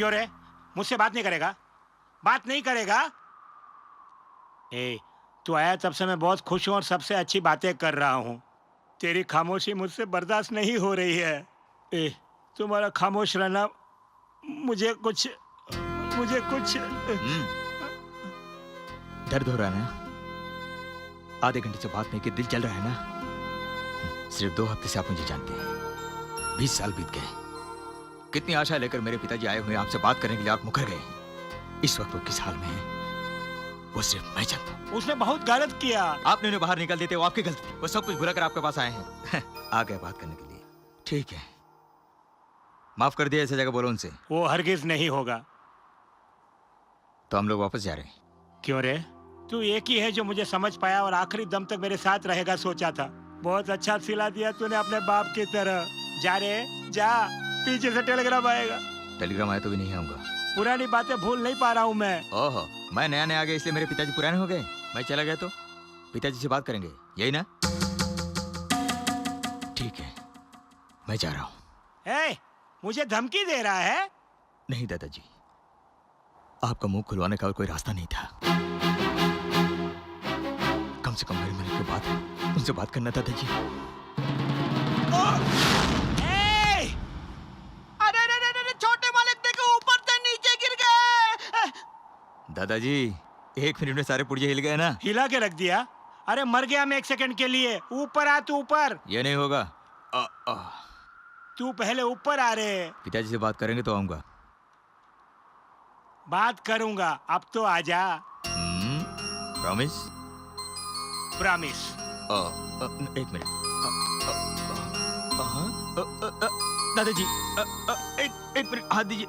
क्यों रे? मुझसे बात नहीं करेगा? बात नहीं करेगा? तू आया तब से मैं बहुत खुश हूँ और सबसे अच्छी बातें कर रहा हूँ। तेरी खामोशी मुझसे बर्दाश्त नहीं हो रही है। तुम्हारा खामोश रहना मुझे कुछ दर्द हो रहा है ना? आधे घंटे से बात नहीं की, दिल जल रहा है ना? सिर्फ 2 हफ्ते से आप मुझे जानते हैं, 20 साल बीत गए। कितनी आशा लेकर मेरे पिताजी आए हुए आपसे बात करने के लिए, आप मुकर गए। इस वक्त वो किस हाल में है वो सिर्फ मैं जानता हूँ। उसने बहुत गलत किया। आपने उन्हें बाहर निकल देते, वो आपकी गलती थी। वो सब कुछ भुला कर आपके पास आए हैं। आ गए बात करने के लिए। ठीक है, माफ कर दिया, ऐसी जगह बोलो उनसे। वो हरगिज नहीं होगा। तो हम लोग वापस जा रहे हैं। क्यों रे? तू एक ही है जो मुझे समझ पाया और आखिरी दम तक मेरे साथ रहेगा सोचा था। बहुत अच्छा सिला दिया तूने अपने बाप की तरह। जा रे जा, पीछे से टेलीग्राम आएगा। टेलीग्राम आया तो भी नहीं आऊंगा। पुरानी बातें भूल नहीं पा रहा हूँ मैं। ओहो, मैं नया नया आ गया इसलिए मेरे पिताजी पुराने हो गए? मैं चला गया तो पिताजी से बात करेंगे, यही ना? ठीक है, मैं जा रहा हूँ। मुझे धमकी दे रहा है? नहीं दादाजी, आपका मुंह खुलवाने का और कोई रास्ता नहीं था। कम से कम मेरे मरने के बाद उनसे बात करना दादाजी। अरे छोटे मालिक देखो, ऊपर से नीचे गिर गए। दादाजी 1 मिनट में सारे पुर्जे हिल गए ना? हिला के रख दिया? अरे मर गया मैं 1 सेकंड के लिए। ऊपर आ तू, ऊपर। ये नहीं होगा। तू पहले ऊपर आ रे। पिताजी से बात करेंगे तो आऊंगा। बात करूंगा, अब तो आजा। प्रॉमिस? प्रॉमिस। 1 मिनट। दादाजी एक मिनट, हाथ दीजिए।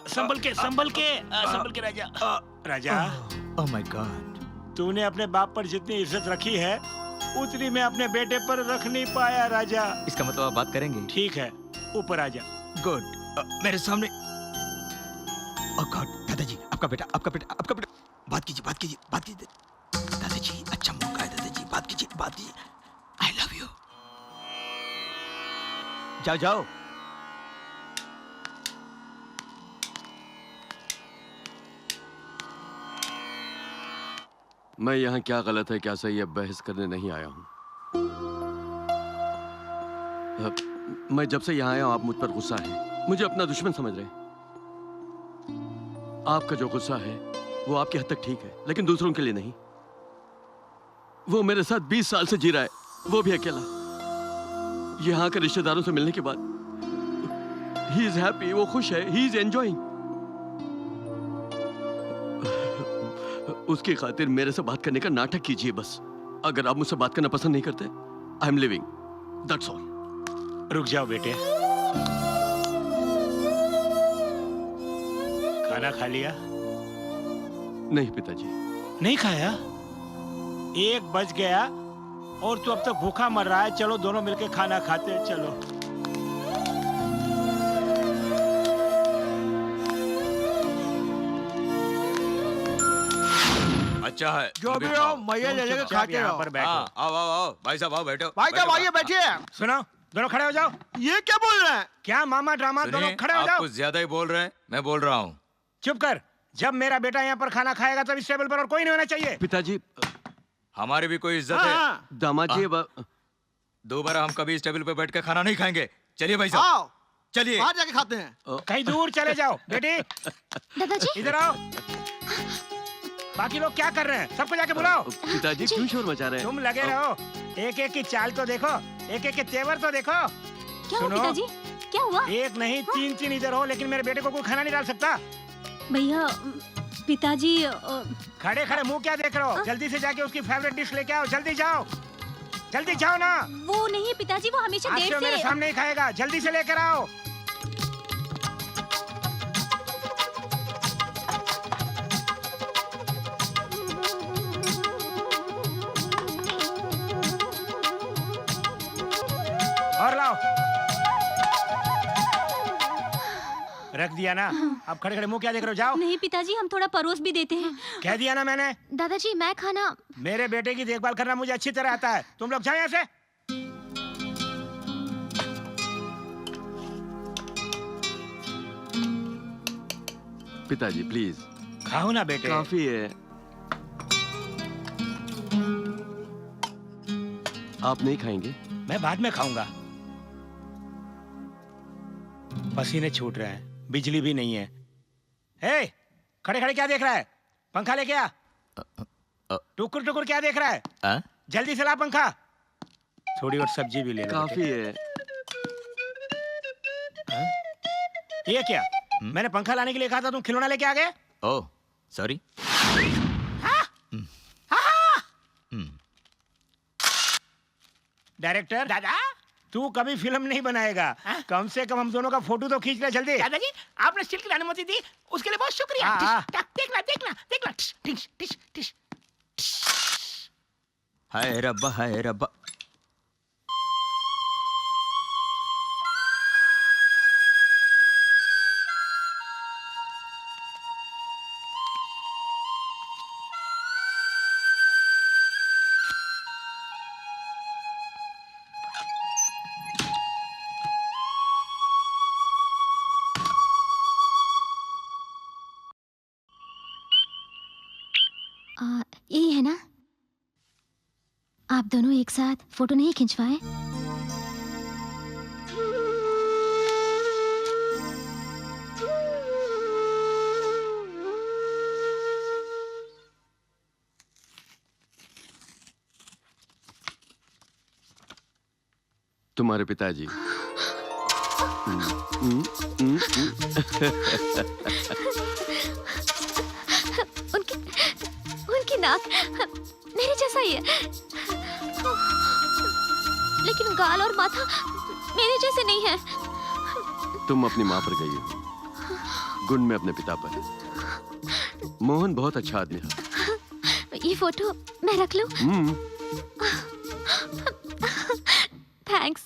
संभल के राजा। राजा, ओह माय गॉड, तूने अपने बाप पर जितनी इज्जत रखी है उतनी मैं अपने बेटे पर रख नहीं पाया राजा। इसका मतलब आप बात करेंगे? ठीक है, ऊपर आजा। गुड। मेरे सामने। ओह गॉड, दादाजी आपका बेटा। बात कीजिए। दादाजी अच्छा मौका है, दादाजी बात कीजिए। I love you. जाओ। मैं यहाँ क्या गलत है क्या सही है बहस करने नहीं आया हूँ। मैं जब से यहाँ आया हूँ आप मुझ पर गुस्सा है, मुझे अपना दुश्मन समझ रहे हैं। आपका जो गुस्सा है वो आपकी हद तक ठीक है, लेकिन दूसरों के लिए नहीं। वो मेरे साथ 20 साल से जी रहा है, वो भी अकेला। यहाँ के रिश्तेदारों से मिलने के बाद ही इज हैप्पी, वो खुश है, ही इज एंजॉइंग। उसकी खातिर मेरे से बात करने का नाटक कीजिए बस। अगर आप मुझसे बात करना पसंद नहीं करते, I am living, that's all. रुक जाओ बेटे। खाना खा लिया? नहीं पिताजी। नहीं खाया? 1 बज गया और तू अब तक भूखा मर रहा है। चलो दोनों मिलके खाना खाते हैं, चलो। अच्छा है, जो भी हो मैं ले लेकर खा के यहाँ रहो। पर बैठो। आओ भाई साहब, आओ बैठो। भाई साहब आइए, बैठिए। सुनो, दोनों खड़े हो जाओ। ये क्या बोल रहे हैं? क्या मामा ड्रामा, दोनों खड़े हो आप जाओ। कुछ ज्यादा ही बोल रहे हैं, मैं बोल रहा हूँ। चुप कर। जब मेरा बेटा यहाँ पर खाना खाएगा तब इस टेबल पर और कोई नहीं होना चाहिए। पिताजी, हमारी भी कोई इज्जत है। दामाद जी, दोबारा हम कभी इस टेबल पे बैठ के खाना नहीं खाएंगे। चलिए भाई साहब, आओ चलिए। बाहर जाके खाते हैं। कहीं दूर चले जाओ। बेटी दादाजी, इधर आओ। बाकी लोग क्या कर रहे हैं? सबको जाके बुलाओ। पिताजी क्यों शोर मचा रहे हैं? तुम लगे रहो। एक एक की चाल तो देखो, एक एक के तेवर तो देखो। क्या हुआ पिताजी? क्या हुआ? एक नहीं 3-3 इधर हो, लेकिन मेरे बेटे को कोई खाना नहीं डाल सकता। भैया पिताजी खड़े खड़े मुंह क्या देख रहे हो? जल्दी से जाके उसकी फेवरेट डिश लेके आओ। जल्दी जाओ, जल्दी जाओ ना। वो नहीं पिताजी, वो हमेशा आज देर से मेरे से। सामने ही खाएगा। जल्दी से लेकर आओ। और लाओ। रख दिया ना? अब खड़े खड़े मुंह क्या देख रहे हो? जाओ। नहीं पिताजी, हम थोड़ा परोस भी देते हैं। कह दिया ना मैंने। दादाजी मैं खाना। मेरे बेटे की देखभाल करना मुझे अच्छी तरह आता है। तुम लोग जाओ यहाँ से। पिताजी प्लीज, खाओ ना बेटे। काफी है। आप नहीं खाएंगे? मैं बाद में खाऊंगा। पसीने छूट रहे हैं, बिजली भी नहीं है। हे, खड़े खड़े क्या देख रहा है? पंखा लेके आ। टुकुर टुकुर क्या देख रहा है? हाँ? जल्दी से ला पंखा। थोड़ी और सब्जी भी ले लो काफी है। हाँ? ये क्या? मैंने पंखा लाने के लिए कहा था, तुम खिलौना लेके आ गए। Oh sorry. डायरेक्टर दादा, तू कभी फिल्म नहीं बनाएगा। कम से कम हम दोनों का फोटो तो खींच ले जल्दी। दादाजी, आपने स्टील की अनुमति दी, उसके लिए बहुत शुक्रिया। हाँ। देखना देखना देखना। टिश, टिश, टिश, टिश। हाय रब्बा, हाय रब्बा। यही है ना? आप दोनों एक साथ फोटो नहीं खिंचवाए? तुम्हारे पिताजी। उनकी उनकी नाक मेरे जैसा ही है, लेकिन गाल और माथा मेरे जैसे नहीं है। तुम अपनी माँ पर गई हो, गुण में अपने पिता पर। मोहन बहुत अच्छा आदमी है। ये फोटो मैं रख लूं? थैंक्स।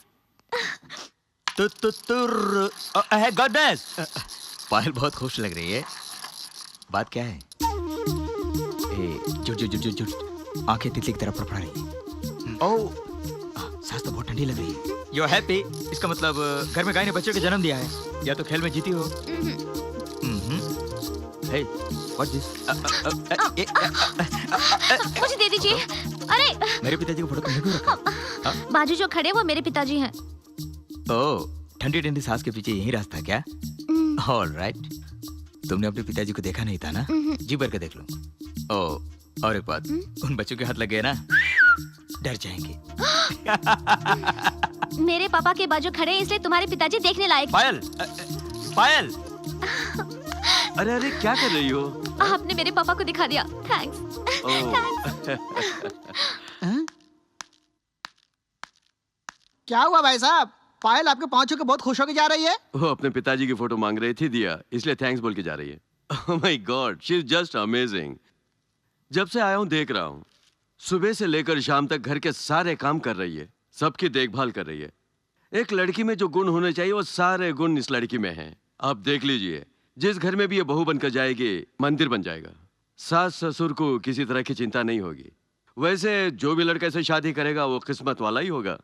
गॉडनेस। पायल बहुत खुश लग रही है। बात क्या है? जुट जुट जुट जुट जुट, आंखें तितली की तरह फड़फड़ा रही है। ओह, सांस तो बहुत ठंडी लग रही है। You are happy? इसका मतलब घर में गाय ने बच्चों को जन्म दिया है, या तो खेल में जीती हो। हे, व्हाट दिस? मुझे दे दीजिए। अरे, मेरे पिताजी को फोटो तुमने क्यों रखा? बाजू जो खड़े वो मेरे पिताजी हैं। ओह, ठंडी ठंडी सांस के पीछे यही रास्ता क्या? ऑलराइट। तुमने अपने पिताजी को देखा नहीं था ना? जी भर के देख लो। ओह, और एक बात, उन बच्चों के हाथ लग गए ना, डर जाएंगे। मेरे पापा के बाजू खड़े हैं, इसलिए तुम्हारे पिताजी देखने लायक। पायल, पायल। अरे अरे, क्या कर रही हो? आपने मेरे पापा को दिखा दिया। थैंक्स। क्या हुआ भाई साहब? पायल आपके पाँव छू के बहुत खुश होकर जा रही है। वो अपने पिताजी की फोटो मांग रही थी, दिया, इसलिए थैंक्स बोल के जा रही है। Oh my God, she is just amazing. जब से आया हूं देख रहा हूं, सुबह से लेकर शाम तक घर के सारे काम कर रही है, सबकी देखभाल कर रही है। एक लड़की में जो गुण होने चाहिए वो सारे गुण इस लड़की में हैं। आप देख लीजिए, जिस घर में भी ये बहू बनकर जाएगी, मंदिर बन जाएगा। सास ससुर को किसी तरह की चिंता नहीं होगी। वैसे जो भी लड़का से शादी करेगा वो किस्मत वाला ही होगा।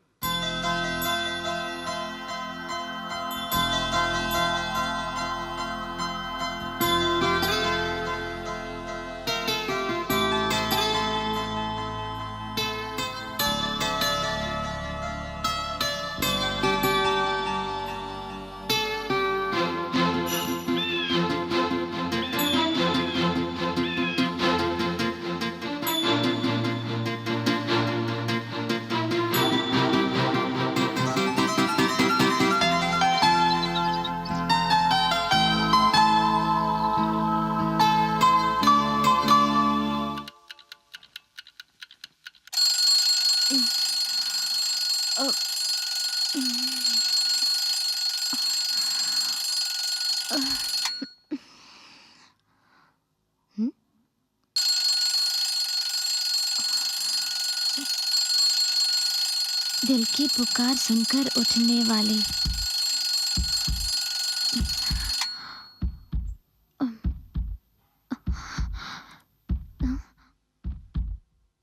दिल की पुकार सुनकर उठने वाली,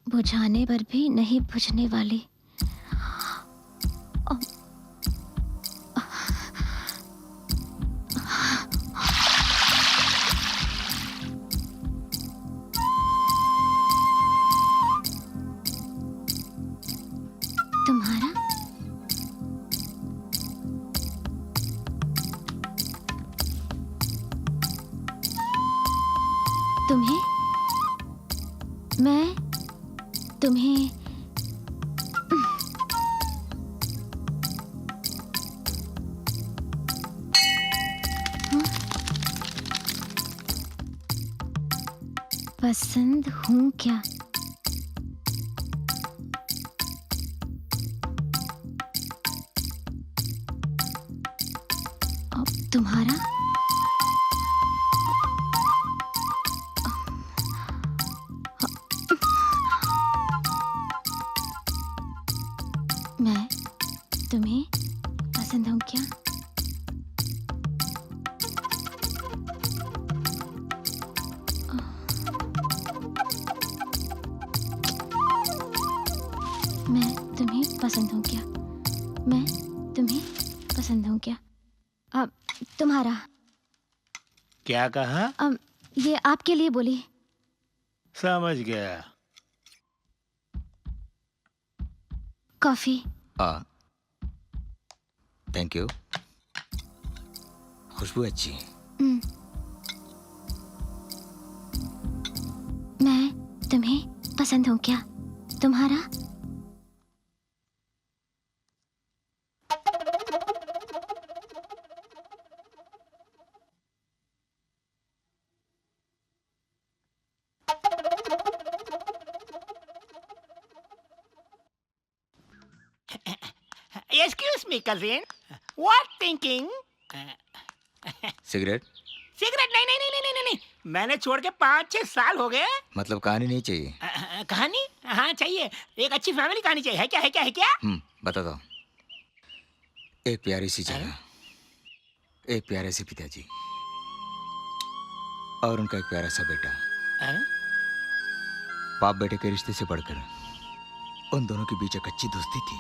बुझाने पर भी नहीं बुझने वाली। तुम्हें पसंद हूँ क्या? अब तुम्हारा मैं तुम्हें पसंद हूँ क्या? मैं तुम्हें पसंद हूँ क्या? मैं तुम्हें पसंद हूँ क्या? अब तुम्हारा क्या कहा? अब ये आपके लिए बोली। समझ गया। कॉफी। Thank you. खुशबू अच्छी है। मैं तुम्हें पसंद हूँ क्या? तुम्हारा Excuse me, cousin. What thinking? Cigarette? Cigarette नहीं नहीं नहीं नहीं नहीं नहीं। मैंने छोड़ के 5-6 साल हो गए। मतलब कहानी नहीं चाहिए? कहानी? हाँ चाहिए। एक अच्छी फैमिली कहानी चाहिए। है क्या है क्या है क्या? बताता हूँ। एक प्यारी सी जगह, एक प्यारे से पिताजी और उनका एक प्यारा सा बेटा। बाप बेटे के रिश्ते से बढ़कर उन दोनों के बीच एक अच्छी दोस्ती थी।